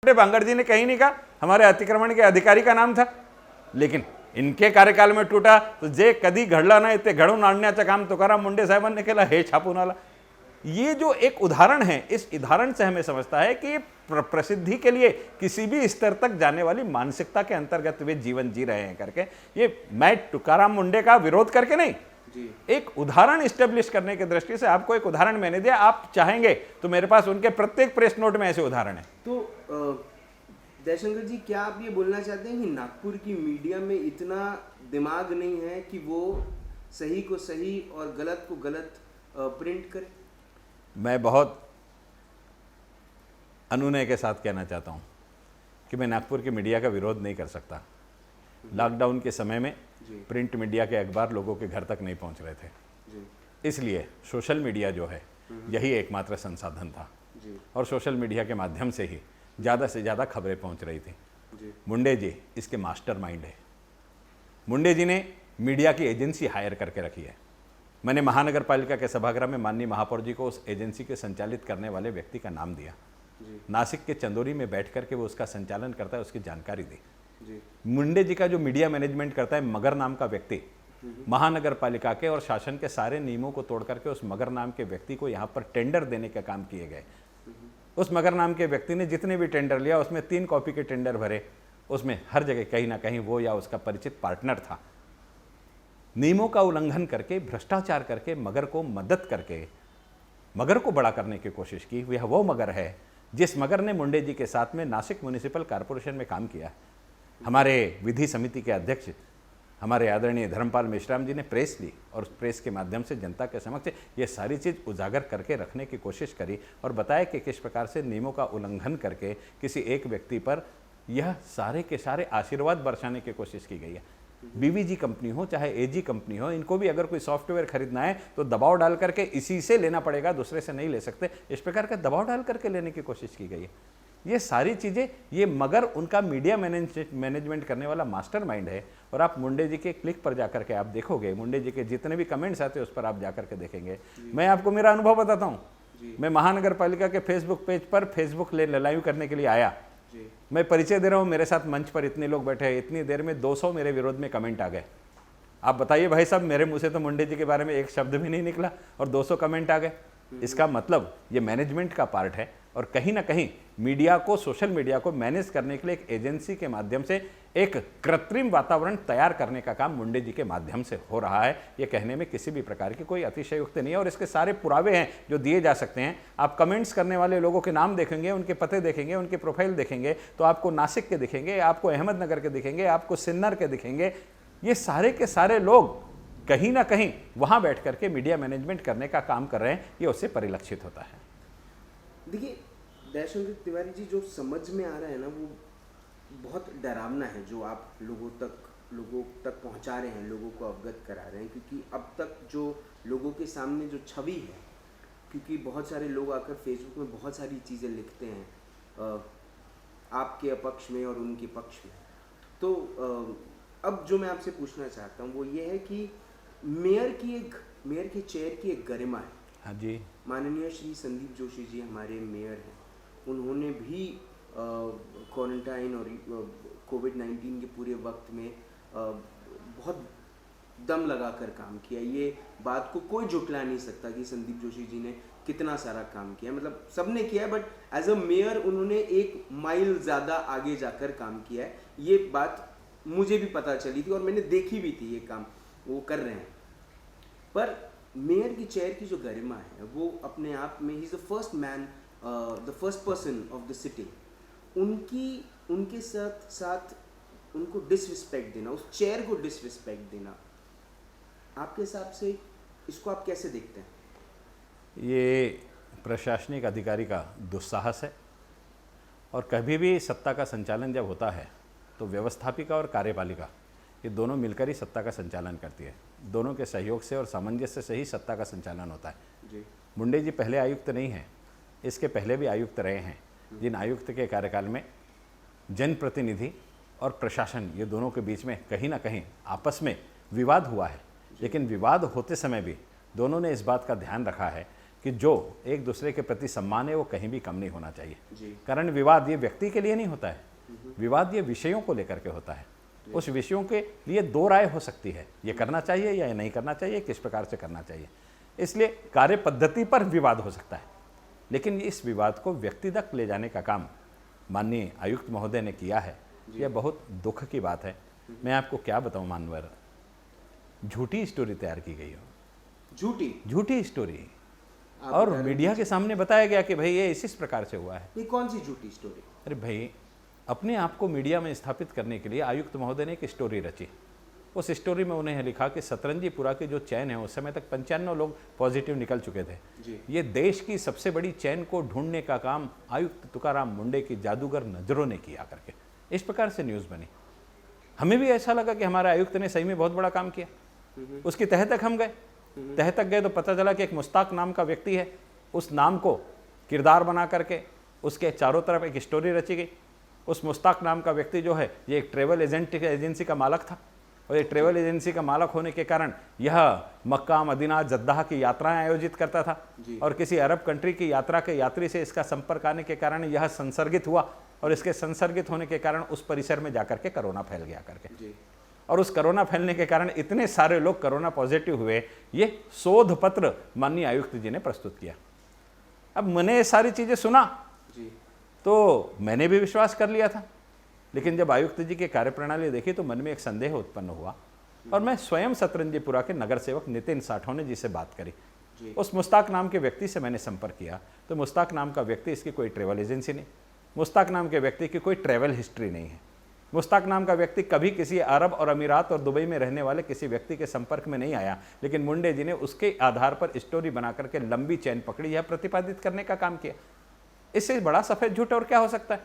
बांगड़ जी ने कहीं नहीं कहा हमारे अतिक्रमण के अधिकारी का नाम था, लेकिन इनके कार्यकाल में टूटा तो जे कदी घडला नाही ते घडवून आणण्याचं काम तुकाराम मुंडे साहेबांनी केलं, हे छापून आला। ये जो एक उदाहरण है, इस उदाहरण से हमें समझता है कि प्रसिद्धि के लिए किसी भी स्तर तक जाने वाली मानसिकता के अंतर्गत वे जीवन जी रहे हैं करके, ये मैं तुकाराम मुंडे का विरोध करके नहीं, एक उदाहरण स्टेब्लिश करने की दृष्टि से आपको एक उदाहरण मैंने दिया। आप चाहेंगे तो मेरे पास उनके प्रत्येक प्रेस नोट में ऐसे उदाहरण है। तो जयशंकर जी, क्या आप ये बोलना चाहते हैं कि नागपुर की मीडिया में इतना दिमाग नहीं है कि वो सही को सही और गलत को गलत प्रिंट करे? मैं बहुत अनुनय के साथ कहना चाहता हूं कि मैं नागपुर की मीडिया का विरोध नहीं कर सकता। लॉकडाउन के समय में प्रिंट मीडिया के अखबार लोगों के घर तक नहीं पहुंच रहे थे, इसलिए सोशल मीडिया जो है यही एकमात्र संसाधन था और सोशल मीडिया के माध्यम से ही ज़्यादा से ज़्यादा खबरें पहुंच रही थी। मुंडे जी इसके मास्टरमाइंड है। मुंडे जी ने मीडिया की एजेंसी हायर करके रखी है। मैंने महानगर पालिका के सभागृह में माननीय महापौर जी को उस एजेंसी के संचालित करने वाले व्यक्ति का नाम दिया। नासिक के चंदोरी में बैठ करके वो उसका संचालन करता है, उसकी जानकारी दी। मुंडे जी का जो मीडिया मैनेजमेंट करता है मगर नाम का व्यक्ति, महानगर पालिका के और शासन के सारे नियमों को तोड़ करके उस मगर नाम के व्यक्ति को यहाँ पर टेंडर देने का काम किए गए। उस मगर नाम के व्यक्ति ने जितने भी टेंडर लिया उसमें 3 कॉपी के टेंडर भरे, उसमें हर जगह कहीं ना कहीं वो या उसका परिचित पार्टनर था। नियमों का उल्लंघन करके, भ्रष्टाचार करके, मगर को मदद करके मगर को बड़ा करने की कोशिश की। यह वो मगर है जिस मगर ने मुंडे जी के साथ में नासिक म्युनिसिपल कॉरपोरेशन में काम किया। हमारे विधि समिति के अध्यक्ष हमारे आदरणीय धर्मपाल मेश्राम जी ने प्रेस ली और उस प्रेस के माध्यम से जनता के समक्ष ये सारी चीज़ उजागर करके रखने की कोशिश करी और बताया कि किस प्रकार से नियमों का उल्लंघन करके किसी एक व्यक्ति पर यह सारे के सारे आशीर्वाद बरसाने की कोशिश की गई है। बीवीजी कंपनी हो चाहे एजी कंपनी हो, इनको भी अगर कोई सॉफ्टवेयर खरीदना है तो दबाव डाल करके इसी से लेना पड़ेगा, दूसरे से नहीं ले सकते। इस प्रकार का दबाव डाल करके लेने की कोशिश की गई है। ये सारी चीज़ें, ये मगर उनका मीडिया मैनेजमेंट करने वाला मास्टरमाइंड है। और आप मुंडे जी के क्लिक पर जाकर के आप देखोगे, मुंडे जी के जितने भी कमेंट्स आते हैं उस पर आप जाकर के देखेंगे। मैं आपको मेरा अनुभव बताता हूँ। मैं महानगर पालिका के फेसबुक पेज पर फेसबुक लाइव करने के लिए आया। मैं परिचय दे रहा हूँ, मेरे साथ मंच पर इतने लोग बैठे हैं, इतनी देर में 200 मेरे विरोध में कमेंट आ गए। आप बताइए भाई साहब, मेरे मुँह से तो मुंडे जी के बारे में एक शब्द भी नहीं निकला और 200 कमेंट आ गए। इसका मतलब ये मैनेजमेंट का पार्ट है और कहीं ना कहीं मीडिया को, सोशल मीडिया को मैनेज करने के लिए एक एजेंसी के माध्यम से एक कृत्रिम वातावरण तैयार करने का काम मुंडे जी के माध्यम से हो रहा है। ये कहने में किसी भी प्रकार की कोई अतिशयोक्ति नहीं है और इसके सारे पुरावे हैं जो दिए जा सकते हैं। आप कमेंट्स करने वाले लोगों के नाम देखेंगे, उनके पते देखेंगे, उनके प्रोफाइल देखेंगे तो आपको नासिक के दिखेंगे, आपको अहमदनगर के दिखेंगे, आपको सिन्नर के दिखेंगे। ये सारे के सारे लोग कहीं ना कहीं वहां बैठ करके मीडिया मैनेजमेंट करने का काम कर रहे हैं, ये उससे परिलक्षित होता है। देखिए जयशंकर तिवारी जी, जो समझ में आ रहा है ना वो बहुत डरावना है, जो आप लोगों तक पहुंचा रहे हैं, लोगों को अवगत करा रहे हैं। क्योंकि अब तक जो लोगों के सामने जो छवि है, क्योंकि बहुत सारे लोग आकर फेसबुक में बहुत सारी चीज़ें लिखते हैं आपके पक्ष में और उनके पक्ष में। तो अब जो मैं आपसे पूछना चाहता हूँ वो ये है कि मेयर के चेयर की एक गरिमा है। हाँ जी, माननीय श्री संदीप जोशी जी हमारे मेयर हैं, उन्होंने भी क्वारंटाइन और कोविड-19 के पूरे वक्त में बहुत दम लगाकर काम किया। ये बात को कोई झुटला नहीं सकता कि संदीप जोशी जी ने कितना सारा काम किया, मतलब सबने किया है, बट एज अ मेयर उन्होंने 1 माइल ज़्यादा आगे जाकर काम किया है। ये बात मुझे भी पता चली थी और मैंने देखी भी थी, ये काम वो कर रहे हैं। पर मेयर की चेयर की जो गरिमा है वो अपने आप में, he is the first man, the first person of the city. उनके साथ उनको डिसरिस्पेक्ट देना, उस चेयर को डिसरिस्पेक्ट देना, आपके हिसाब से इसको आप कैसे देखते हैं? ये प्रशासनिक अधिकारी का दुस्साहस है और कभी भी सत्ता का संचालन जब होता है तो व्यवस्थापिका और कार्यपालिका ये दोनों मिलकर ही सत्ता का संचालन करती है। दोनों के सहयोग से और सामंजस्य से ही सत्ता का संचालन होता है जी। मुंडे जी पहले आयुक्त नहीं हैं, इसके पहले भी आयुक्त रहे हैं, जिन आयुक्त के कार्यकाल में जनप्रतिनिधि और प्रशासन ये दोनों के बीच में कहीं ना कहीं आपस में विवाद हुआ है। लेकिन विवाद होते समय भी दोनों ने इस बात का ध्यान रखा है कि जो एक दूसरे के प्रति सम्मान है वो कहीं भी कम नहीं होना चाहिए। जी। कारण विवाद ये व्यक्ति के लिए नहीं होता है, विवाद ये विषयों को लेकर के होता है। उस विषयों के लिए दो राय हो सकती है, ये करना चाहिए या नहीं करना चाहिए, किस प्रकार से करना चाहिए। इसलिए कार्य पद्धति पर विवाद हो सकता है, लेकिन इस विवाद को व्यक्ति तक ले जाने का काम माननीय आयुक्त महोदय ने किया है। यह बहुत दुख की बात है। मैं आपको क्या बताऊं मानवर, झूठी स्टोरी तैयार की गई हो, झूठी स्टोरी, और मीडिया के सामने बताया गया कि भाई ये इस प्रकार से हुआ है। ये कौन सी झूठी स्टोरी? अरे भाई, अपने आप को मीडिया में स्थापित करने के लिए आयुक्त महोदय ने एक स्टोरी रची। उस स्टोरी में उन्हें लिखा कि सतरंजीपुरा के जो चैन है उस समय तक 95 लोग पॉजिटिव निकल चुके थे। ये देश की सबसे बड़ी चैन को ढूंढने का काम आयुक्त तुकाराम मुंडे की जादूगर नजरों ने किया करके, इस प्रकार से न्यूज़ बनी। हमें भी ऐसा लगा कि हमारे आयुक्त ने सही में बहुत बड़ा काम किया। उसकी तह तक हम गए, तह तक गए तो पता चला कि एक मुश्ताक नाम का व्यक्ति है, उस नाम को किरदार बना करके उसके चारों तरफ एक स्टोरी रची गई। उस मुश्ताक नाम का व्यक्ति जो है ये एक ट्रैवल एजेंसी का मालक था, और ये ट्रैवल एजेंसी का मालक होने के कारण यह मक्का, मदीना, जद्दाह की यात्राएं आयोजित करता था, और किसी अरब कंट्री की यात्रा के यात्री से इसका संपर्क आने के कारण यह संसर्गित हुआ, और इसके संसर्गित होने के कारण उस परिसर में जाकर के कोरोना फैल गया करके, और उस कोरोना फैलने के कारण इतने सारे लोग कोरोना पॉजिटिव हुए। ये शोध पत्र माननीय आयुक्त जी ने प्रस्तुत किया। अब मैंने ये सारी चीज़ें सुना तो मैंने भी विश्वास कर लिया था, लेकिन जब आयुक्त जी की कार्यप्रणाली देखी तो मन में एक संदेह उत्पन्न हुआ, और मैं स्वयं सतरंजीपुरा के नगर सेवक नितिन साठौने जी से बात करी। उस मुश्ताक नाम के व्यक्ति से मैंने संपर्क किया तो मुश्ताक नाम का व्यक्ति, इसकी कोई ट्रैवल एजेंसी नहीं, मुश्ताक नाम के व्यक्ति की कोई ट्रैवल हिस्ट्री नहीं है, मुश्ताक नाम का व्यक्ति कभी किसी अरब और अमीरात और दुबई में रहने वाले किसी व्यक्ति के संपर्क में नहीं आया, लेकिन मुंडे जी ने उसके आधार पर स्टोरी बना करके लंबी चैन पकड़ी, यह प्रतिपादित करने का काम किया। इससे बड़ा सफेद झूठ और क्या हो सकता है।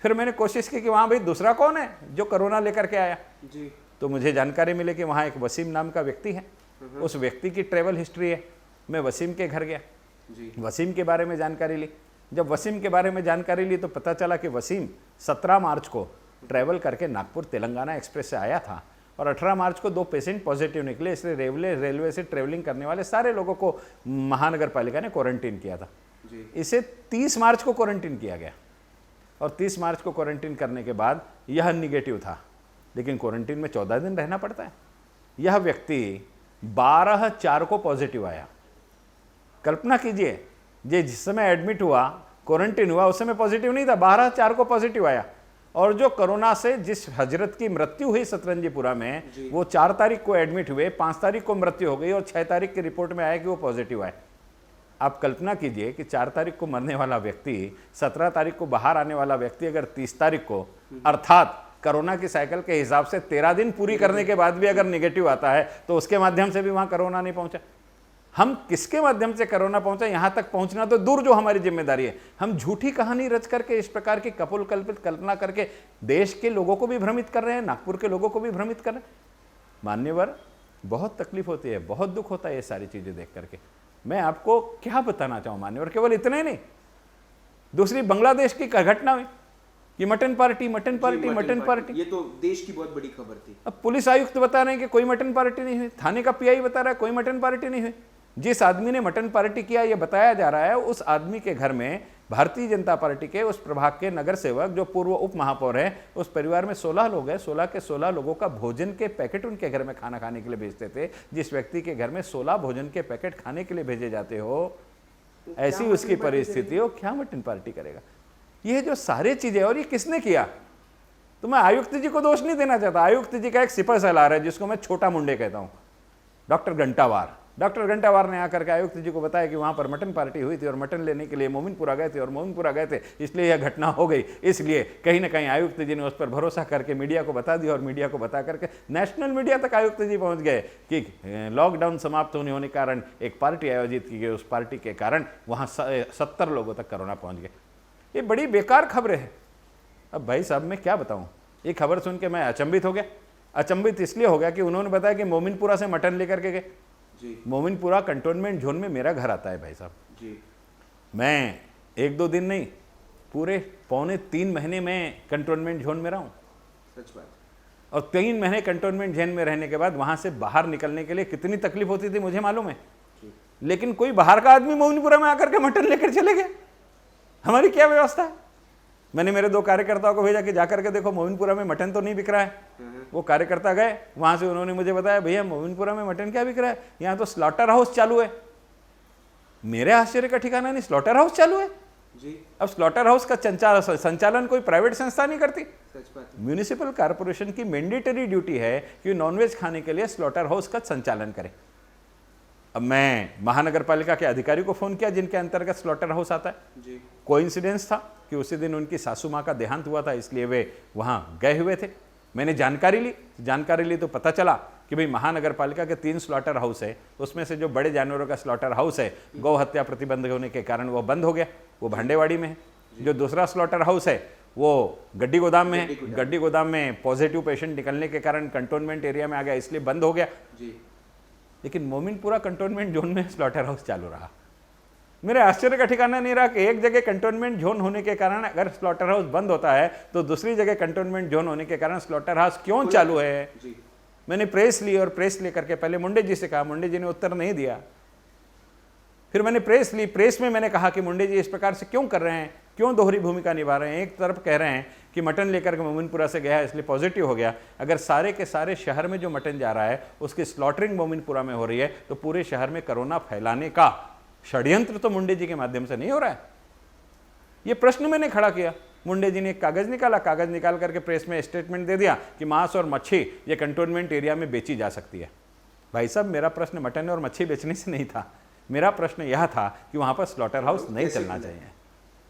फिर मैंने कोशिश की कि वहाँ भाई दूसरा कौन है जो कोरोना लेकर के आया जी। तो मुझे जानकारी मिली कि वहाँ एक वसीम नाम का व्यक्ति है, उस व्यक्ति की ट्रैवल हिस्ट्री है। मैं वसीम के घर गया जी। वसीम के बारे में जानकारी ली। जब वसीम के बारे में जानकारी ली तो पता चला कि वसीम 17 मार्च को ट्रैवल करके नागपुर तेलंगाना एक्सप्रेस से आया था, और 18 मार्च को 2 पेशेंट पॉजिटिव निकले। इसलिए रेलवे से ट्रेवलिंग करने वाले सारे लोगों को महानगर पालिका ने क्वारंटीन किया था जी। इसे 30 मार्च को क्वारंटीन किया गया, और 30 मार्च को क्वारंटीन करने के बाद यह निगेटिव था, लेकिन क्वारंटीन में 14 दिन रहना पड़ता है। यह व्यक्ति 12/4 को पॉजिटिव आया। कल्पना कीजिए, जिस समय एडमिट हुआ, क्वारंटीन हुआ, उस समय पॉजिटिव नहीं था, 12/4 को पॉजिटिव आया। और जो कोरोना से जिस हजरत की मृत्यु हुई सतरंजीपुरा में, वो 4 तारीख को एडमिट हुए, 5 तारीख को मृत्यु हो गई, और 6 तारीख की रिपोर्ट में आया कि वो पॉजिटिव आए। आप कल्पना कीजिए कि 4 तारीख को मरने वाला व्यक्ति, 17 तारीख को बाहर आने वाला व्यक्ति अगर 30 तारीख को, अर्थात कोरोना की साइकिल के हिसाब से 13 दिन पूरी करने के बाद भी अगर निगेटिव आता है, तो उसके माध्यम से भी वहां कोरोना नहीं पहुंचा। हम किसके माध्यम से कोरोना पहुंचा, यहां तक पहुंचना तो दूर, जो हमारी जिम्मेदारी है। हम झूठी कहानी रच करके, इस प्रकार की कपोल कल्पित कल्पना करके देश के लोगों को भी भ्रमित कर रहे हैं, नागपुर के लोगों को भी भ्रमित कर रहे हैं। मान्यवर, बहुत तकलीफ होती है, बहुत दुख होता है ये सारी चीजें देख करके। मैं आपको क्या बताना चाहूँ मान्यवर, केवल इतना ही नहीं, दूसरी बांग्लादेश की घटना हुई कि मटन पार्टी। ये तो देश की बहुत बड़ी खबर थी। अब पुलिस आयुक्त बता रहे हैं कि कोई मटन पार्टी नहीं हुई, थाने का पीआई बता रहा है कोई मटन पार्टी नहीं हुई। जिस आदमी ने मटन पार्टी किया ये बताया जा रहा है, उस आदमी के घर में भारतीय जनता पार्टी के उस प्रभाग के नगर सेवक जो पूर्व उप महापौर है, उस परिवार में 16 लोग हैं, 16 के 16 लोगों का भोजन के पैकेट उनके घर में खाना खाने के लिए भेजते थे। जिस व्यक्ति के घर में 16 भोजन के पैकेट खाने के लिए भेजे जाते हो, ऐसी उसकी परिस्थिति हो, क्या मटन पार्टी करेगा। ये जो सारे चीजें, और ये किसने किया, तो मैं आयुक्त जी को दोष नहीं देना चाहता। आयुक्त जी का एक सिपह सलार है जिसको मैं छोटा मुंडे कहता हूं, डॉक्टर घंटावार। डॉक्टर घंटावार ने आकर के आयुक्त जी को बताया कि वहां पर मटन पार्टी हुई थी और मटन लेने के लिए मोमिनपुरा गए थे, और मोमिनपुरा गए थे इसलिए यह घटना हो गई। इसलिए कहीं ना कहीं आयुक्त जी ने उस पर भरोसा करके मीडिया को बता दिया, और मीडिया को बता करके नेशनल मीडिया तक आयुक्त जी पहुंच गए कि लॉकडाउन समाप्त होने के कारण एक पार्टी आयोजित की गई, उस पार्टी के कारण वहाँ 70 लोगों तक कोरोना पहुँच गए। ये बड़ी बेकार खबरें हैं। अब भाई साहब मैं क्या बताऊँ, ये खबर सुन के मैं अचंभित हो गया। अचंभित इसलिए हो गया कि उन्होंने बताया कि मोमिनपुरा से मटन लेकर के गए। मोमिनपुरा कंटोनमेंट जोन में मेरा घर आता है भाई साहब जी। मैं 1-2 दिन नहीं, पूरे 2.25-3 महीने में कंटोनमेंट जोन में रहा हूँ। सच बात। और 3 महीने कंटोनमेंट जोन में रहने के बाद वहाँ से बाहर निकलने के लिए कितनी तकलीफ होती थी मुझे मालूम है। लेकिन कोई बाहर का आदमी मोमिनपुरा में आकर के मटन लेकर चले गए। हमारी क्या व्यवस्था है? मैंने मेरे 2 कार्यकर्ताओं को भेजा कि जाकर के देखो मोमिनपुरा में मटन तो नहीं बिक रहा है। वो कार्यकर्ता गए, वहां से उन्होंने मुझे बताया भैया मोमिनपुरा में मटन क्या बिक रहा है, यहाँ तो स्लॉटर हाउस चालू है। मेरे आश्चर्य का ठिकाना नहीं, स्लॉटर हाउस चालू है जी। अब स्लॉटर हाउस का संचालन कोई प्राइवेट संस्था नहीं करती। सच बात है। म्यूनिसिपल कॉर्पोरेशन की मैंडेटरी ड्यूटी है कि नॉनवेज खाने के लिए स्लॉटर हाउस का संचालन करे। अब मैं महानगर पालिका के अधिकारी को फोन किया जिनके अंतर्गत स्लॉटर हाउस आता है जी। कोइंसिडेंस था कि उसी दिन उनकी सासू माँ का देहांत हुआ था, इसलिए वे वहां गए हुए थे। मैंने जानकारी ली तो पता चला कि भाई महानगर पालिका के 3 स्लॉटर हाउस है, उसमें से जो बड़े जानवरों का स्लॉटर हाउस है गौ हत्या प्रतिबंध होने के कारण वो बंद हो गया, वो भांडेवाड़ी में है। जो दूसरा स्लॉटर हाउस है वो गड्डी गोदाम में है, गड्डी गोदाम में पॉजिटिव पेशेंट निकलने के कारण कंटोनमेंट एरिया में आ गया, इसलिए बंद हो गया जी। लेकिन मोमिनपुरा कंटोनमेंट जोन में स्लॉटर हाउस चालू रहा। मेरे आश्चर्य का ठिकाना नहीं रहा कि एक जगह कंटोनमेंट जोन होने के कारण अगर स्लॉटर हाउस बंद होता है तो दूसरी जगह कंटोनमेंट जोन होने के कारण स्लॉटर हाउस क्यों चालू है जी। मैंने प्रेस ली और प्रेस लेकर के पहले मुंडे जी से कहा, मुंडे जी ने उत्तर नहीं दिया। फिर मैंने प्रेस ली, प्रेस में मैंने कहा कि मुंडे जी इस प्रकार से क्यों कर रहे हैं, क्यों दोहरी भूमिका निभा रहे हैं। एक तरफ कह रहे हैं कि मटन लेकर के मोमिनपुरा से गया है इसलिए पॉजिटिव हो गया, अगर सारे के सारे शहर में जो मटन जा रहा है उसकी स्लॉटरिंग मोमिनपुरा में हो रही है तो पूरे शहर में कोरोना फैलाने का षड्यंत्र तो मुंडे जी के माध्यम से नहीं हो रहा है। ये प्रश्न मैंने खड़ा किया। मुंडे जी ने एक कागज निकाला, कागज निकाल करके प्रेस में स्टेटमेंट दे दिया कि मांस और मच्छी ये कंटोनमेंट एरिया में बेची जा सकती है। भाई साहब, मेरा प्रश्न मटन और मच्छी बेचने से नहीं था, मेरा प्रश्न यह था कि वहां पर स्लॉटर हाउस नहीं चलना चाहिए।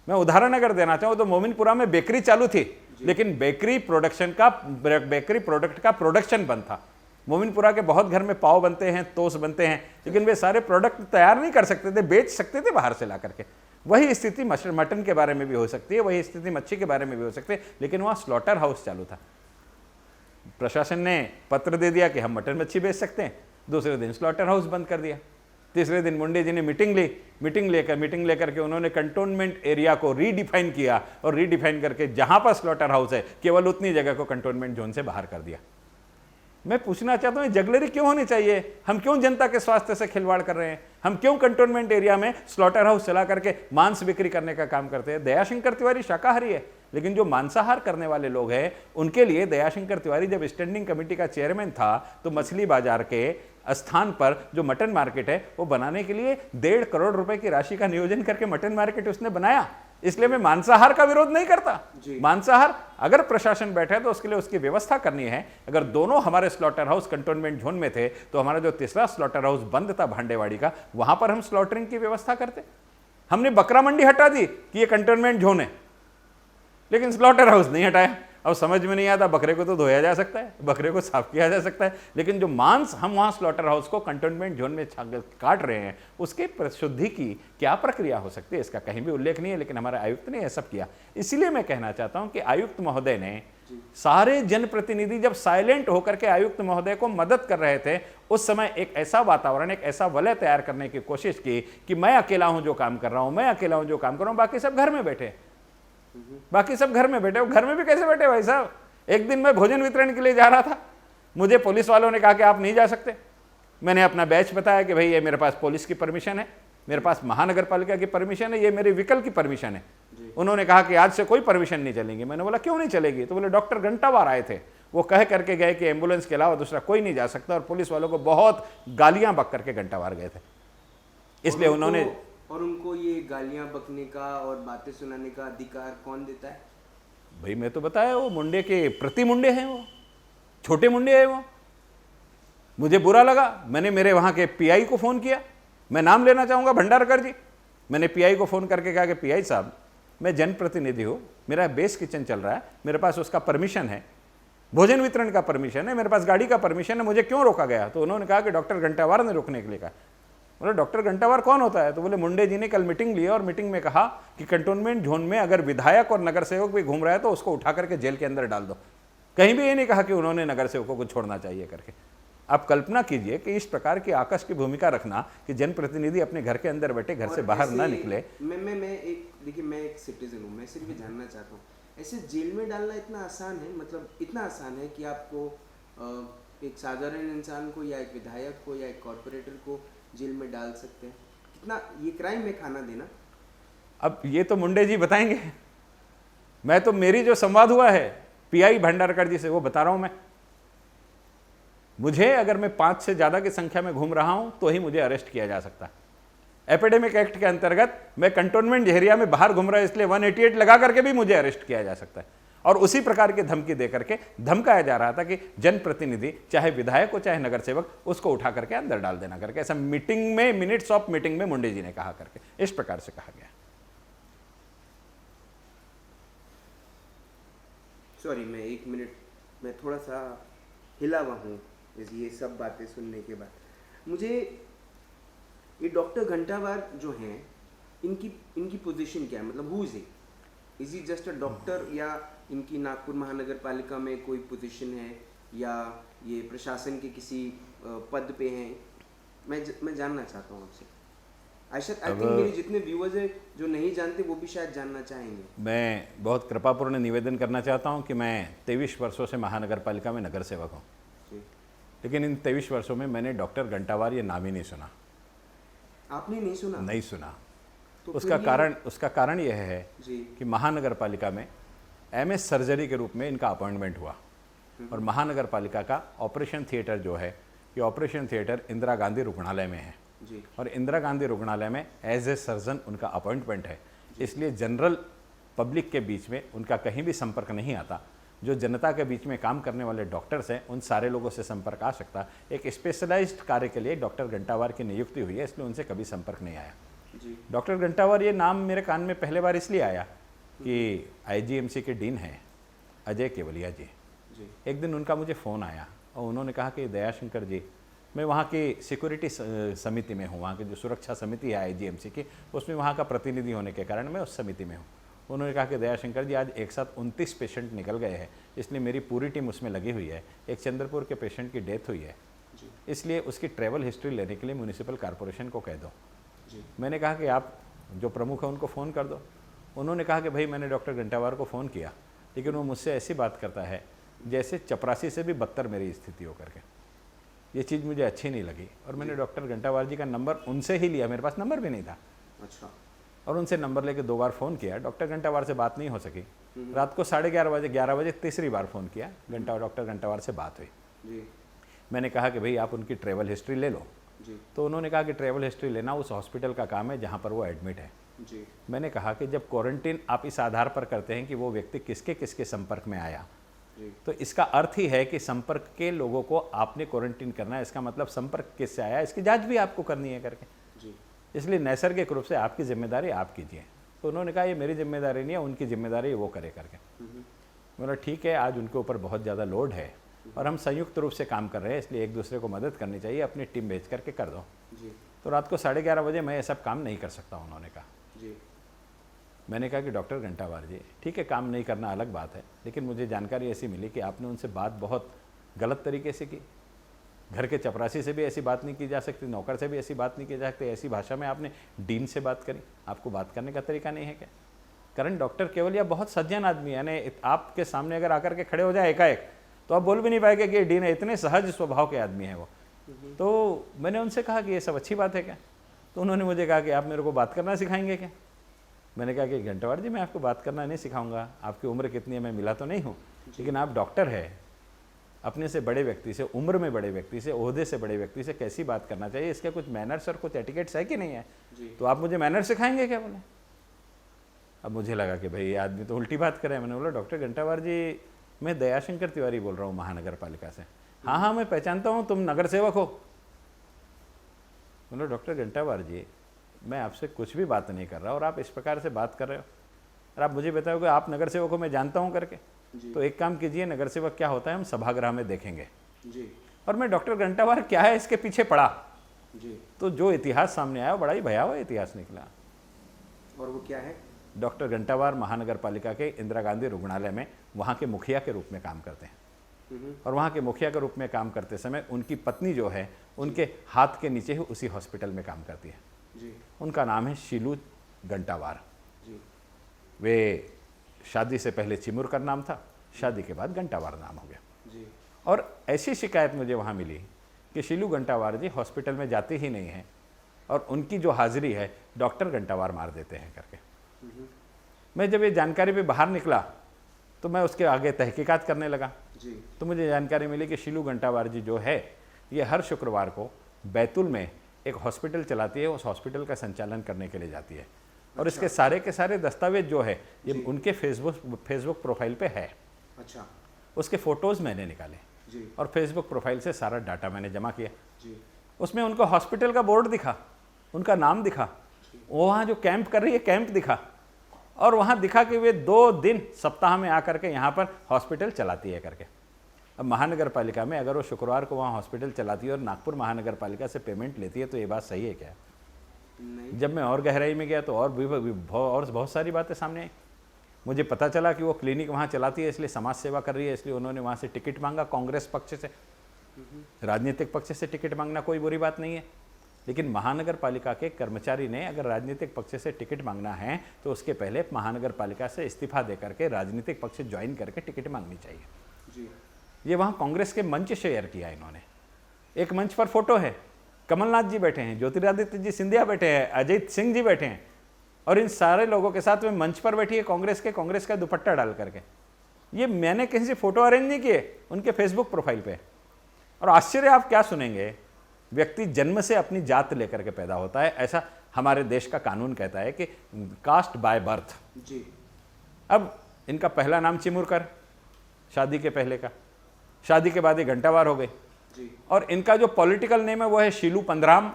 मैं उदाहरण अगर देना चाहूँ तो मोमिनपुरा में बेकरी चालू थी लेकिन बेकरी प्रोडक्ट का प्रोडक्शन बंद था। मोमिनपुरा के बहुत घर में पाव बनते हैं, तोस बनते हैं, लेकिन वे सारे प्रोडक्ट तैयार नहीं कर सकते थे, बेच सकते थे बाहर से ला करके। वही स्थिति मटन के बारे में भी हो सकती है, वही स्थिति मच्छी के बारे में भी हो सकती है, लेकिन वहाँ स्लॉटर हाउस चालू था। प्रशासन ने पत्र दे दिया कि हम मटन मच्छी बेच सकते हैं, दूसरे दिन स्लॉटर हाउस बंद कर दिया। तीसरे दिन मुंडे जी ने मीटिंग लेकर के उन्होंने कंटोनमेंट एरिया को रीडिफाइन किया और रीडिफाइन करके जहां पर स्लॉटर हाउस है केवल उतनी जगह को कंटोनमेंट जोन से बाहर कर दिया। मैं पूछना चाहता हूं जगलरी क्यों होनी चाहिए? हम क्यों जनता के स्वास्थ्य से खिलवाड़ कर रहे हैं? हम क्यों कंटोनमेंट एरिया में स्लॉटर हाउस चला करके मांस बिक्री करने का काम करते हैं? दयाशंकर तिवारी शाकाहारी है, लेकिन जो मांसाहार करने वाले लोग हैं उनके लिए दयाशंकर तिवारी जब स्टैंडिंग कमेटी का चेयरमैन था तो मछली बाजार के स्थान पर जो मटन मार्केट है वो बनाने के लिए 1.5 करोड़ रुपए की राशि का नियोजन करके मटन मार्केट उसने बनाया। इसलिए मैं मांसाहार का विरोध नहीं करता। मांसाहार अगर प्रशासन बैठा है तो उसके लिए उसकी व्यवस्था करनी है। अगर दोनों हमारे स्लॉटर हाउस कंटोनमेंट जोन में थे तो हमारा जो तीसरा स्लॉटर हाउस बंद था भांडेवाड़ी का, वहां पर हम स्लॉटरिंग की व्यवस्था करते। हमने बकरा मंडी हटा दी कि ये कंटोनमेंट जोन है, लेकिन स्लॉटर हाउस नहीं हटाया। अब समझ में नहीं आता, बकरे को तो धोया जा सकता है, बकरे को साफ किया जा सकता है, लेकिन जो मांस हम वहां स्लॉटर हाउस को कंटोनमेंट जोन में काट रहे हैं उसके शुद्धि की क्या प्रक्रिया हो सकती है इसका कहीं भी उल्लेख नहीं है, लेकिन हमारे आयुक्त ने यह सब किया। इसीलिए मैं कहना चाहता हूं कि आयुक्त महोदय ने सारे जनप्रतिनिधि जब साइलेंट होकर के आयुक्त महोदय को मदद कर रहे थे उस समय एक ऐसा वातावरण, एक ऐसा वलय तैयार करने की कोशिश की कि मैं अकेला हूं जो काम कर रहा हूं, मैं अकेला हूं जो काम कर रहा हूं, बाकी सब घर में बैठे। बाकी सब घर में बैठे। घर में भी कैसे बैठे भाई साहब? एक दिन मैं भोजन वितरण के लिए जा रहा था, मुझे पुलिस वालों ने कहा कि आप नहीं जा सकते। मैंने अपना बैच बताया कि भाई ये मेरे पास पुलिस की परमिशन है, मेरे पास महानगर पालिका की परमिशन है, ये मेरे व्हीकल की परमिशन है। उन्होंने कहा कि आज से कोई परमिशन नहीं चलेगी। मैंने बोला क्यों नहीं चलेगी? तो बोले डॉक्टर घंटावार आए थे, वो कह करके गए कि एम्बुलेंस के अलावा दूसरा कोई नहीं जा सकता, और पुलिस वालों को बहुत गालियां बक करके घंटावार गए थे। इसलिए उन्होंने और उनको ये गालियां बकने का और बातें सुनाने का अधिकार कौन देता है? भाई मैं तो बताया, वो मुंडे के प्रति मुंडे हैं, वो छोटे मुंडे हैं। वो मुझे बुरा लगा, मैंने मेरे वहां के पीआई को फोन किया, मैं नाम लेना चाहूंगा भंडारकर जी। मैंने पीआई को फोन करके कहा कि पीआई साहब मैं जनप्रतिनिधि हूं, मेरा बेस किचन चल रहा है, मेरे पास उसका परमिशन है, भोजन वितरण का परमिशन है, मेरे पास गाड़ी का परमिशन है, मुझे क्यों रोका गया? तो उन्होंने कहा कि डॉक्टर घंटावार ने रोकने के लिए कहा। बोले डॉक्टर घंटावार कौन होता है? तो बोले मुंडे जी ने कल मीटिंग ली और मीटिंग में कहा कि कंटोनमेंट जोन में अगर विधायक और नगर सेवक भी घूम रहा है तो उसको उठा करके जेल के अंदर डाल दो। कहीं भी ये नहीं कहा कि उन्होंने नगर सेवकों को छोड़ना चाहिए करके। आप कल्पना कीजिए कि इस प्रकार की आकस की भूमिका रखना कि जनप्रतिनिधि अपने घर के अंदर बैठे, घर से बाहर ना निकले। मैं एक सिटीजन हूँ, मैं सिर्फ जानना चाहता हूँ, ऐसे जेल में डालना इतना आसान है? मतलब इतना आसान है कि आपको एक साधारण इंसान को या एक विधायक को या एक कॉर्पोरेटर को जेल में डाल सकते हैं? कितना ये क्राइम है खाना देना? अब ये तो मुंडे जी बताएंगे। मैं तो मेरी जो संवाद हुआ है पीआई भंडारकर जी से वो बता रहा हूं मैं। मुझे अगर मैं 5 से ज़्यादा की संख्या में घूम रहा हूं तो ही मुझे अरेस्ट किया जा सकता है। एपिडेमिक एक्ट के अंतर्गत मैं कंटोनमेंट एरिया में बाहर घूम रहा हूं इसलिए 188 लगा करके भी मुझे अरेस्ट किया जा सकता है। और उसी प्रकार की धमकी दे करके धमकाया जा रहा था कि जनप्रतिनिधि चाहे विधायक हो चाहे नगर सेवक उसको उठा करके अंदर डाल देना करके, ऐसा मीटिंग में, मिनट्स ऑफ मीटिंग में मुंडे जी ने कहा करके, इस प्रकार से कहा गया। सॉरी, मैं 1 मिनट मैं थोड़ा सा हिला हुआ हूँ ये सब बातें सुनने के बाद। मुझे ये डॉक्टर घंटावार जो हैं इनकी पोजीशन क्या है, मतलब who is he just a doctor, या इनकी नागपुर महानगर पालिका में कोई पोजीशन है, या ये प्रशासन के किसी पद पे हैं? मैं जानना चाहता हूँ आपसे। आई थिंक मेरे जितने व्यूअर्स हैं जो नहीं जानते वो भी शायद जानना चाहेंगे। मैं बहुत कृपापूर्ण निवेदन करना चाहता हूं कि मैं 23 वर्षों से महानगर पालिका में नगर सेवक हूं, लेकिन इन 23 वर्षों में मैंने डॉक्टर घंटावार ये नाम ही नहीं सुना। आपने नहीं सुना? नहीं सुना। तो उसका कारण यह है कि महानगर पालिका में MS सर्जरी के रूप में इनका अपॉइंटमेंट हुआ, और महानगर पालिका का ऑपरेशन थिएटर जो है, ये ऑपरेशन थिएटर इंदिरा गांधी रुग्णालय में है जी। और इंदिरा गांधी रुग्णालय में एज ए सर्जन उनका अपॉइंटमेंट है, इसलिए जनरल पब्लिक के बीच में उनका कहीं भी संपर्क नहीं आता। जो जनता के बीच में काम करने वाले डॉक्टर्स हैं उन सारे लोगों से संपर्क आ सकता। एक स्पेशलाइज्ड कार्य के लिए डॉक्टर घंटावार की नियुक्ति हुई है, इसलिए उनसे कभी संपर्क नहीं आया जी। डॉक्टर घंटावार ये नाम मेरे कान में पहले बार इसलिए आया कि IGMC के डीन हैं अजय केवलिया जी। एक दिन उनका मुझे फ़ोन आया और उन्होंने कहा कि दयाशंकर जी, मैं वहाँ की सिक्योरिटी समिति में हूँ, वहाँ की जो सुरक्षा समिति है IGMC की, उसमें वहाँ का प्रतिनिधि होने के कारण मैं उस समिति में हूँ। उन्होंने कहा कि दयाशंकर जी, आज एक साथ 29 पेशेंट निकल गए हैं, इसलिए मेरी पूरी टीम उसमें लगी हुई है। एक चंद्रपुर के पेशेंट की डेथ हुई है, इसलिए उसकी ट्रैवल हिस्ट्री लेने के लिए म्यूनिसिपल कॉरपोरेशन को कह दो। मैंने कहा कि आप जो प्रमुख है उनको फ़ोन कर दो। उन्होंने कहा कि भाई मैंने डॉक्टर घंटावार को फ़ोन किया, लेकिन वो मुझसे ऐसी बात करता है जैसे चपरासी से भी बदतर मेरी स्थिति हो करके। ये चीज़ मुझे अच्छी नहीं लगी और मैंने डॉक्टर घंटावार जी का नंबर उनसे ही लिया, मेरे पास नंबर भी नहीं था। अच्छा। और उनसे नंबर लेके 2 बार फ़ोन किया, डॉक्टर घंटावार से बात नहीं हो सकी। रात को 11:30 बजे तीसरी बार फ़ोन किया, डॉक्टर घंटावार से बात हुई जी। मैंने कहा कि भाई आप उनकी ट्रैवल हिस्ट्री ले लो जी। तो उन्होंने कहा कि ट्रैवल हिस्ट्री लेना उस हॉस्पिटल का काम है जहाँ पर वो एडमिट है जी। मैंने कहा कि जब क्वारंटीन आप इस आधार पर करते हैं कि वो व्यक्ति किसके किसके संपर्क में आया, तो इसका अर्थ ही है कि संपर्क के लोगों को आपने क्वारंटीन करना है, इसका मतलब संपर्क किससे आया इसकी जांच भी आपको करनी है करके जी। इसलिए नैसर्गिक रूप से आपकी जिम्मेदारी आप कीजिए। तो उन्होंने कहा ये मेरी जिम्मेदारी नहीं है, उनकी जिम्मेदारी वो करे करके। बोला ठीक है, आज उनके ऊपर बहुत ज़्यादा लोड है और हम संयुक्त रूप से काम कर रहे हैं, इसलिए एक दूसरे को मदद करनी चाहिए, अपनी टीम भेज करके कर दो जी। तो रात को 11:30 बजे मैं ये सब काम नहीं कर सकता, उन्होंने कहा जी। मैंने कहा कि डॉक्टर घंटावार जी ठीक है, काम नहीं करना अलग बात है, लेकिन मुझे जानकारी ऐसी मिली कि आपने उनसे बात बहुत गलत तरीके से की। घर के चपरासी से भी ऐसी बात नहीं की जा सकती, नौकर से भी ऐसी बात नहीं की जा सकती, ऐसी भाषा में आपने डीन से बात करी, आपको बात करने का तरीका नहीं है क्या? कारण डॉक्टर केवलिया बहुत सज्जन आदमी है, यानी आपके सामने अगर आकर के खड़े हो जाए एकाएक तो आप बोल भी नहीं पाएंगे कि डीन है, इतने सहज स्वभाव के आदमी है वो। तो मैंने उनसे कहा कि ये सब अच्छी बात है क्या? तो उन्होंने मुझे कहा कि आप मेरे को बात करना सिखाएंगे क्या? मैंने कहा कि घंटावार जी मैं आपको बात करना नहीं सिखाऊंगा, आपकी उम्र कितनी है मैं मिला तो नहीं हूँ, लेकिन आप डॉक्टर है, अपने से बड़े व्यक्ति से, उम्र में बड़े व्यक्ति से, ओहदे से बड़े व्यक्ति से कैसी बात करना चाहिए, इसके कुछ मैनर्स और कुछ एटिकेट्स है कि नहीं है? तो आप मुझे मैनर्स सिखाएंगे क्या? बोले। अब मुझे लगा कि भाई ये आदमी तो उल्टी बात करे। मैंने बोला डॉक्टर घंटावार जी मैं दयाशंकर तिवारी बोल रहा हूँ महानगर पालिका से। हाँ हाँ मैं पहचानता हूँ, तुम नगर सेवक हो। बोलो डॉक्टर घंटावार जी मैं आपसे कुछ भी बात नहीं कर रहा और आप इस प्रकार से बात कर रहे हो, और आप मुझे बताओगे आप नगर सेवक हो, मैं जानता हूँ करके। तो एक काम कीजिए, नगर सेवक क्या होता है हम सभागृह में देखेंगे जी। और मैं डॉक्टर घंटावार क्या है इसके पीछे पढ़ा जी। तो जो इतिहास सामने आया बड़ा ही भयावह इतिहास निकला। और वो क्या है? डॉक्टर घंटावार महानगर पालिका के इंदिरा गांधी रुग्णालय में वहाँ के मुखिया के रूप में काम करते हैं और वहाँ के मुखिया के रूप में काम करते समय उनकी पत्नी जो है उनके हाथ के नीचे ही उसी हॉस्पिटल में काम करती है जी। उनका नाम है शीलू घंटावार जी। वे शादी से पहले चिमुरकर नाम था, शादी के बाद घंटावार नाम हो गया जी। और ऐसी शिकायत मुझे वहाँ मिली कि शीलू घंटावार जी हॉस्पिटल में जाते ही नहीं हैं, और उनकी जो हाजिरी है डॉक्टर घंटावार मार देते हैं करके। मैं जब ये जानकारी पे बाहर निकला तो मैं उसके आगे तहकीकात करने लगा जी। तो मुझे जानकारी मिली कि शीलू घंटावार जी जो है ये हर शुक्रवार को बैतूल में एक हॉस्पिटल चलाती है, उस हॉस्पिटल का संचालन करने के लिए जाती है। और इसके सारे के सारे दस्तावेज जो है ये उनके फेसबुक प्रोफाइल पे है। अच्छा। उसके फ़ोटोज़ मैंने निकाले जी। और फेसबुक प्रोफाइल से सारा डाटा मैंने जमा किया। जी। उसमें उनको हॉस्पिटल का बोर्ड दिखा, उनका नाम दिखा, वहाँ जो कैंप कर रही है कैंप दिखा, और वहाँ दिखा कि वे 2 दिन सप्ताह में आकर के यहाँ पर हॉस्पिटल चलाती है करके। अब महानगर पालिका में अगर वो शुक्रवार को वहाँ हॉस्पिटल चलाती है और नागपुर महानगर पालिका से पेमेंट लेती है तो ये बात सही है क्या? नहीं। जब मैं और गहराई में गया तो और बहुत सारी बातें सामने आई। मुझे पता चला कि वो क्लिनिक वहाँ चलाती है इसलिए समाज सेवा कर रही है, इसलिए उन्होंने वहाँ से टिकट मांगा कांग्रेस पक्ष से। राजनीतिक पक्ष से टिकट मांगना कोई बुरी बात नहीं है, लेकिन महानगर पालिका के कर्मचारी ने अगर राजनीतिक पक्ष से टिकट मांगना है तो उसके पहले महानगर पालिका से इस्तीफा दे करके राजनीतिक पक्ष ज्वाइन करके टिकट मांगनी चाहिए। जी। ये वहाँ कांग्रेस के मंच शेयर किया इन्होंने। एक मंच पर फोटो है, कमलनाथ जी बैठे हैं, ज्योतिरादित्य जी सिंधिया बैठे हैं, अजीत सिंह जी बैठे हैं, और इन सारे लोगों के साथ में मंच पर बैठी है कांग्रेस का दुपट्टा डाल करके। ये मैंने कहीं से फोटो अरेंज नहीं किए, उनके फेसबुक प्रोफाइल पे। और आश्चर्य आप क्या सुनेंगे, व्यक्ति जन्म से अपनी जात लेकर के पैदा होता है, ऐसा हमारे देश का कानून कहता है कि कास्ट बाय बर्थ। जी। अब इनका पहला नाम चिमुरकर, शादी के पहले का, शादी के बाद ये घंटावार हो गए। जी। और इनका जो पॉलिटिकल नेम है वो है शीलू पंधराम।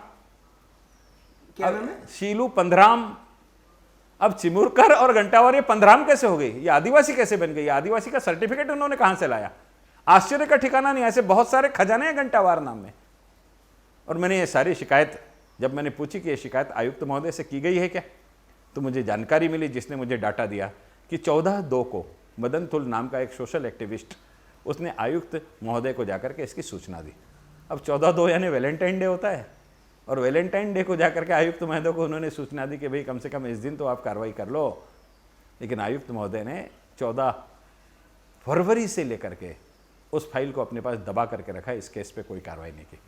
क्या नाम है? शीलू पंधराम। अब चिमुरकर और घंटावार ये पंधराम कैसे हो गई? ये आदिवासी कैसे बन गई? आदिवासी का सर्टिफिकेट उन्होंने कहां से लाया? आश्चर्य का ठिकाना नहीं। ऐसे बहुत सारे खजाने हैं घंटावार नाम में। और मैंने ये सारी शिकायत जब मैंने पूछी कि ये शिकायत आयुक्त महोदय से की गई है क्या, तो मुझे जानकारी मिली, जिसने मुझे डाटा दिया कि 14/2 को मदन तुल नाम का एक सोशल एक्टिविस्ट, उसने आयुक्त महोदय को जाकर के इसकी सूचना दी। अब 14/2 यानी वैलेंटाइन डे होता है, और वैलेंटाइन डे को जाकर के आयुक्त महोदय को उन्होंने सूचना दी कि भाई कम से कम इस दिन तो आप कार्रवाई कर लो। लेकिन आयुक्त महोदय ने 14 फरवरी से लेकर के उस फाइल को अपने पास दबा करके रखा, इस केस पे कोई कार्रवाई नहीं की।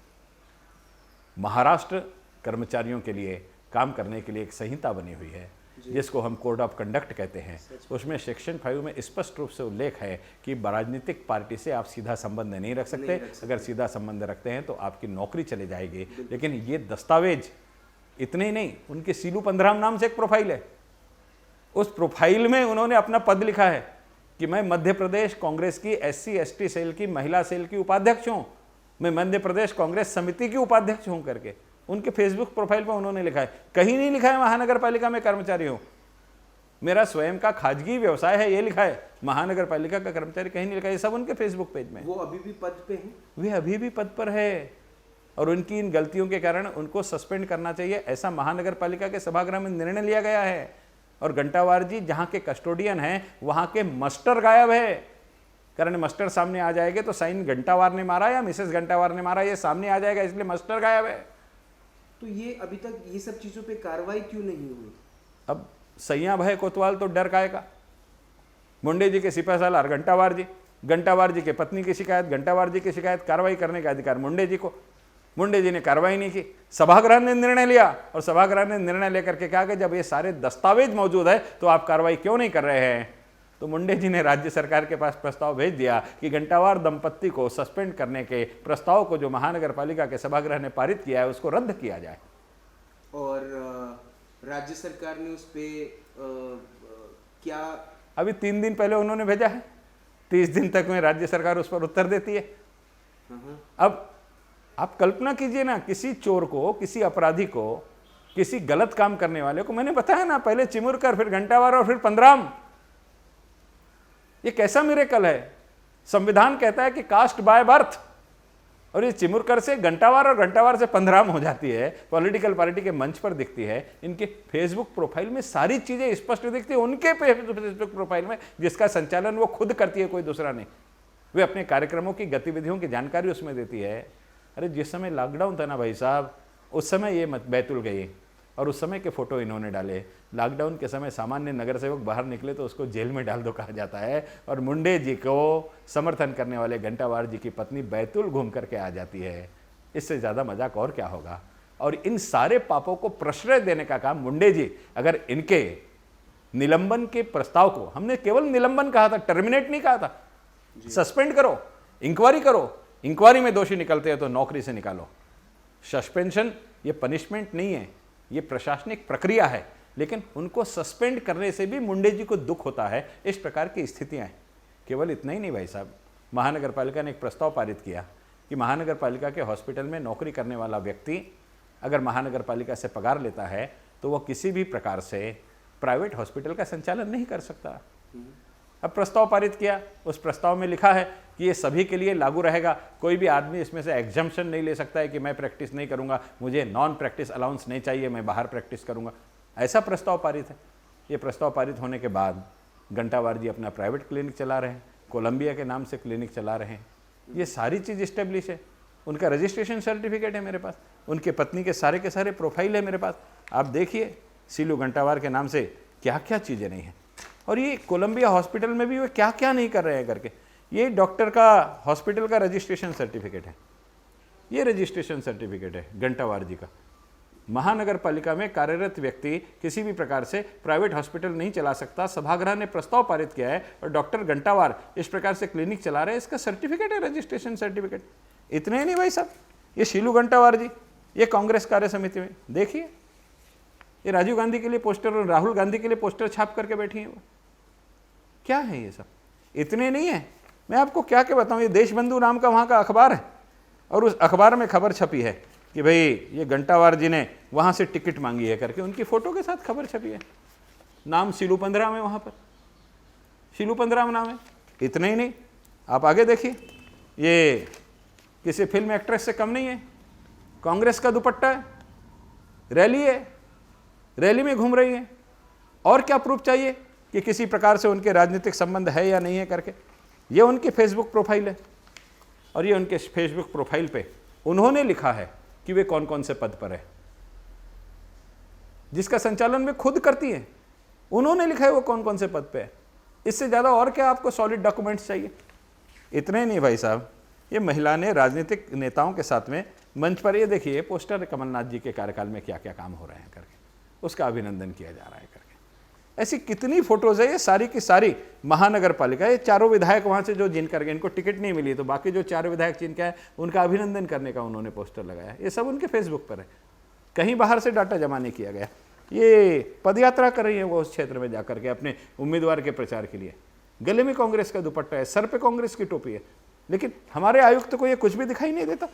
महाराष्ट्र कर्मचारियों के लिए काम करने के लिए एक संहिता बनी हुई है जिसको हम कोड ऑफ कंडक्ट कहते हैं। उसमें सेक्शन 5 में स्पष्ट रूप से उल्लेख है कि राजनीतिक पार्टी से आप सीधा संबंध नहीं रख सकते। अगर सीधा संबंध रखते हैं तो आपकी नौकरी चले जाएगी। लेकिन ये दस्तावेज इतने ही नहीं, उनके शीलू पंधराम नाम से एक प्रोफाइल है, उस प्रोफाइल में उन्होंने अपना पद लिखा है कि मैं मध्य प्रदेश कांग्रेस की SC/ST सेल की महिला सेल की उपाध्यक्ष हूँ, मैं मध्य प्रदेश कांग्रेस समिति की उपाध्यक्ष हूँ करके उनके फेसबुक प्रोफाइल पर उन्होंने लिखा है। कहीं नहीं लिखा है महानगर पालिका में कर्मचारी हूँ, मेरा स्वयं का खाजगी व्यवसाय है, ये लिखा है। महानगर पालिका का कर्मचारी कहीं नहीं लिखा है, ये सब उनके फेसबुक पेज में। वो अभी भी पद पे हैं? वे अभी भी पद पर है, और उनकी इन गलतियों के कारण उनको सस्पेंड करना चाहिए, ऐसा महानगर पालिका के सभागृह में निर्णय लिया गया है। और घंटावार जी जहाँ के कस्टोडियन हैं वहाँ के मास्टर गायब है। कारण मास्टर सामने आ जाएंगे तो साइन घंटावार ने मारा या मिसेस घंटावार ने मारा ये सामने आ जाएगा, इसलिए मास्टर गायब है। तो ये अभी तक ये सब चीज़ों पे कार्रवाई क्यों नहीं हुई? अब सैया भाई कोतवाल तो डर काएगा। मुंडे जी के सिपह सालार घंटावार जी के पत्नी की शिकायत, घंटावार जी की शिकायत, कार्रवाई करने का अधिकार मुंडे जी को। मुंडे जी ने कार्रवाई नहीं की, सभागृह ने निर्णय लिया, और सभागृह ने निर्णय लेकर के कहा कि जब ये सारे दस्तावेज मौजूद है तो आप कार्रवाई क्यों नहीं कर रहे हैं। तो मुंडे जी ने राज्य सरकार के पास प्रस्ताव भेज दिया कि घंटावार दंपत्ति को सस्पेंड करने के प्रस्ताव को जो महानगर पालिका के सभागृह ने पारित किया है उसको रद्द किया जाए। और राज्य सरकार ने उस पे क्या? अभी 3 दिन पहले उन्होंने भेजा है, 30 दिन तक में राज्य सरकार उस पर उत्तर देती है। अब आप कल्पना कीजिए ना, किसी चोर को, किसी अपराधी को, किसी गलत काम करने वाले को, मैंने बताया ना पहले चिमुरकर, फिर घंटावार और फिर पंधराम, ये कैसा मिरेकल है। संविधान कहता है कि कास्ट बाय बर्थ, और ये चिमुरकर से घंटावार और घंटावार से पंधराम हो जाती है, पॉलिटिकल पार्टी के मंच पर दिखती है। इनके फेसबुक प्रोफाइल में सारी चीजें स्पष्ट दिखती है, उनके फेसबुक प्रोफाइल में जिसका संचालन वो खुद करती है, कोई दूसरा नहीं। वे अपने कार्यक्रमों की गतिविधियों की जानकारी उसमें देती है। अरे जिस समय लॉकडाउन था ना भाई साहब, उस समय ये बैतूल गई और उस समय के फोटो इन्होंने डाले। लॉकडाउन के समय सामान्य नगर सेवक बाहर निकले तो उसको जेल में डाल दो कहा जाता है, और मुंडे जी को समर्थन करने वाले घंटावार जी की पत्नी बैतूल घूम करके आ जाती है। इससे ज़्यादा मजाक और क्या होगा। और इन सारे पापों को प्रश्रय देने का काम मुंडे जी, अगर इनके निलंबन के प्रस्ताव को, हमने केवल निलंबन कहा था, टर्मिनेट नहीं कहा था, सस्पेंड करो, इंक्वायरी करो, इंक्वायरी में दोषी निकलते हैं तो नौकरी से निकालो। सस्पेंशन ये पनिशमेंट नहीं है, ये प्रशासनिक प्रक्रिया है, लेकिन उनको सस्पेंड करने से भी मुंडे जी को दुख होता है। इस प्रकार की स्थितियां हैं। केवल इतना ही नहीं भाई साहब, महानगर पालिका ने एक प्रस्ताव पारित किया कि महानगर पालिका के हॉस्पिटल में नौकरी करने वाला व्यक्ति अगर महानगर पालिका से पगार लेता है तो वह किसी भी प्रकार से प्राइवेट हॉस्पिटल का संचालन नहीं कर सकता। अब प्रस्ताव पारित किया, उस प्रस्ताव में लिखा है कि ये सभी के लिए लागू रहेगा, कोई भी आदमी इसमें से एग्जम्पशन नहीं ले सकता है कि मैं प्रैक्टिस नहीं करूंगा, मुझे नॉन प्रैक्टिस अलाउंस नहीं चाहिए, मैं बाहर प्रैक्टिस करूंगा। ऐसा प्रस्ताव पारित है। ये प्रस्ताव पारित होने के बाद घंटावार जी अपना प्राइवेट क्लिनिक चला रहे हैं, कोलंबिया के नाम से क्लिनिक चला रहे हैं। ये सारी चीज़ इस्टेब्लिश है, उनका रजिस्ट्रेशन सर्टिफिकेट है मेरे पास, उनके पत्नी के सारे प्रोफाइल है मेरे पास। आप देखिए सीलू घंटावार के नाम से क्या क्या चीज़ें नहीं हैं। और ये कोलंबिया हॉस्पिटल में भी वे क्या क्या नहीं कर रहे हैं करके, ये डॉक्टर का हॉस्पिटल का रजिस्ट्रेशन सर्टिफिकेट है, ये रजिस्ट्रेशन सर्टिफिकेट है घंटावार जी का। महानगर पालिका में कार्यरत व्यक्ति किसी भी प्रकार से प्राइवेट हॉस्पिटल नहीं चला सकता। सभागृह ने प्रस्ताव पारित किया है और डॉक्टर घंटावार इस प्रकार से क्लिनिक चला रहे हैं, इसका सर्टिफिकेट है, रजिस्ट्रेशन सर्टिफिकेट। इतने ही नहीं भाई साहब, ये शीलू घंटावार जी ये कांग्रेस कार्य समिति में देखिए, ये राजीव गांधी के लिए पोस्टर और राहुल गांधी के लिए पोस्टर छाप करके बैठी हैं। वो क्या है ये सब? इतने नहीं है, मैं आपको क्या क्या बताऊं। ये देशबंधु नाम का वहाँ का अखबार है और उस अखबार में खबर छपी है कि भाई ये घंटावार जी ने वहाँ से टिकट मांगी है करके, उनकी फोटो के साथ खबर छपी है। नाम शीलू 15 में, वहाँ पर शीलू 15 में नाम है। इतना ही नहीं, आप आगे देखिए, ये किसी फिल्म एक्ट्रेस से कम नहीं है, कांग्रेस का दुपट्टा है, रैली है, रैली में घूम रही है। और क्या प्रूफ चाहिए कि किसी प्रकार से उनके राजनीतिक संबंध है या नहीं है करके। ये उनकी फेसबुक प्रोफाइल है और ये उनके फेसबुक प्रोफाइल पे उन्होंने लिखा है कि वे कौन कौन से पद पर है, जिसका संचालन वे खुद करती हैं। उन्होंने लिखा है वो कौन कौन से पद पे है। इससे ज़्यादा और क्या आपको सॉलिड डॉक्यूमेंट्स चाहिए? इतने नहीं भाई साहब, ये महिला ने राजनीतिक नेताओं के साथ में मंच पर, ये देखिए पोस्टर कमलनाथ जी के कार्यकाल में क्या क्या काम हो रहे हैं करके, उसका अभिनंदन किया जा रहा है करके। ऐसी कितनी फोटोज है, ये सारी की सारी महानगर पालिका, ये चारों विधायक वहाँ से जो जिन करके इनको टिकट नहीं मिली तो बाकी जो चारों विधायक जिनका है उनका अभिनंदन करने का उन्होंने पोस्टर लगाया। ये सब उनके फेसबुक पर है, कहीं बाहर से डाटा जमा नहीं किया गया। ये पदयात्रा कर रही है वो उस क्षेत्र में जाकर के अपने उम्मीदवार के प्रचार के लिए। गले में कांग्रेस का दुपट्टा है, सर पे कांग्रेस की टोपी है, लेकिन हमारे आयुक्त को ये कुछ भी दिखाई नहीं देता।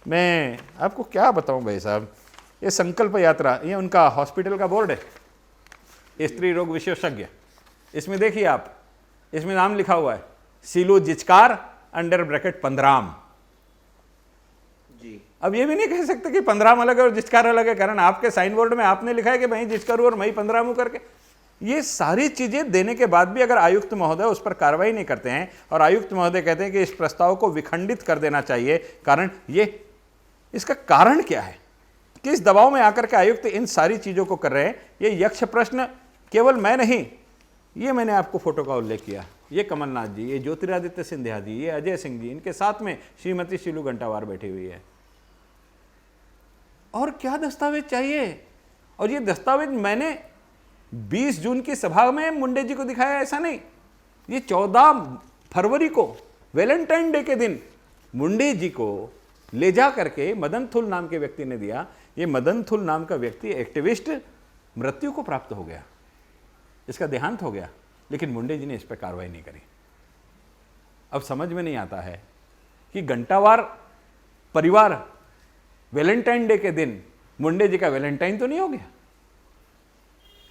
मैं आपको क्या बताऊं भाई साहब, ये संकल्प यात्रा, ये उनका हॉस्पिटल का बोर्ड है, स्त्री रोग विशेषज्ञ। इसमें देखिए आप, इसमें नाम लिखा हुआ है सीलू जिचकार अंडर ब्रैकेट 15 जी। अब ये भी नहीं कह सकते कि 15 अलग है और जिचकार अलग है, कारण आपके साइन बोर्ड में आपने लिखा है कि भाई जिचकर और मई 15 करके। ये सारी चीजें देने के बाद भी अगर आयुक्त महोदय उस पर कार्रवाई नहीं करते हैं और आयुक्त महोदय कहते हैं कि इस प्रस्ताव को विखंडित कर देना चाहिए, कारण ये, इसका कारण क्या है, किस दबाव में आकर के आयुक्त इन सारी चीजों को कर रहे हैं? ये यक्ष प्रश्न केवल मैं नहीं, ये मैंने आपको फोटो का उल्लेख किया, ये कमलनाथ जी, ये ज्योतिरादित्य सिंधिया जी, ये अजय सिंह जी, इनके साथ में श्रीमती शीलू घंटावार बैठी हुई है। और क्या दस्तावेज चाहिए? और ये दस्तावेज मैंने 20 जून की सभा में मुंडे जी को दिखाया, ऐसा नहीं, ये 14 फरवरी को वैलेंटाइन डे के दिन मुंडे जी को ले जा करके मदन थुल नाम के व्यक्ति ने दिया। ये मदन थुल नाम का व्यक्ति एक्टिविस्ट मृत्यु को प्राप्त हो गया, इसका देहांत हो गया, लेकिन मुंडे जी ने इस पर कार्रवाई नहीं करी। अब समझ में नहीं आता है कि घंटावार परिवार वैलेंटाइन डे के दिन मुंडे जी का वैलेंटाइन तो नहीं हो गया।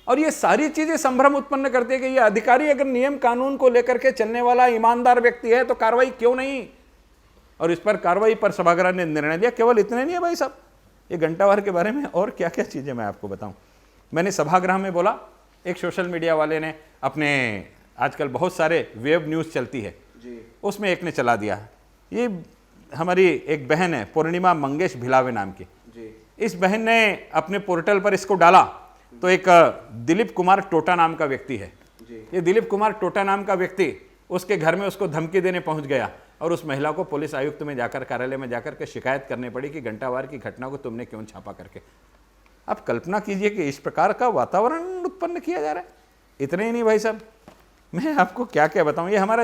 और ये सारी चीजें संभ्रम उत्पन्न करती है कि ये अधिकारी अगर नियम कानून को लेकर के चलने वाला ईमानदार व्यक्ति है तो कार्रवाई क्यों नहीं? और इस पर कार्रवाई पर सभागृह ने निर्णय लिया। केवल इतने नहीं है भाई साहब, ये घंटावार के बारे में और क्या क्या चीजें मैं आपको बताऊं। मैंने सभागृह में बोला, एक सोशल मीडिया वाले ने अपने, आजकल बहुत सारे वेब न्यूज चलती है जी, उसमें एक ने चला दिया। ये हमारी एक बहन है पूर्णिमा मंगेश भिलावे नाम की जी। इस बहन ने अपने पोर्टल पर इसको डाला तो एक दिलीप कुमार टोटा नाम का व्यक्ति है जी। ये दिलीप कुमार टोटा नाम का व्यक्ति उसके घर में उसको धमकी देने पहुंच गया और उस महिला को पुलिस आयुक्त में जाकर, कार्यालय में जाकर के शिकायत करनी पड़ी कि घंटावार की घटना को तुमने क्यों छापा करके। आप कल्पना कीजिए कि इस प्रकार का वातावरण उत्पन्न किया जा रहा है। इतने ही नहीं भाई साहब, मैं आपको क्या क्या बताऊं, ये हमारा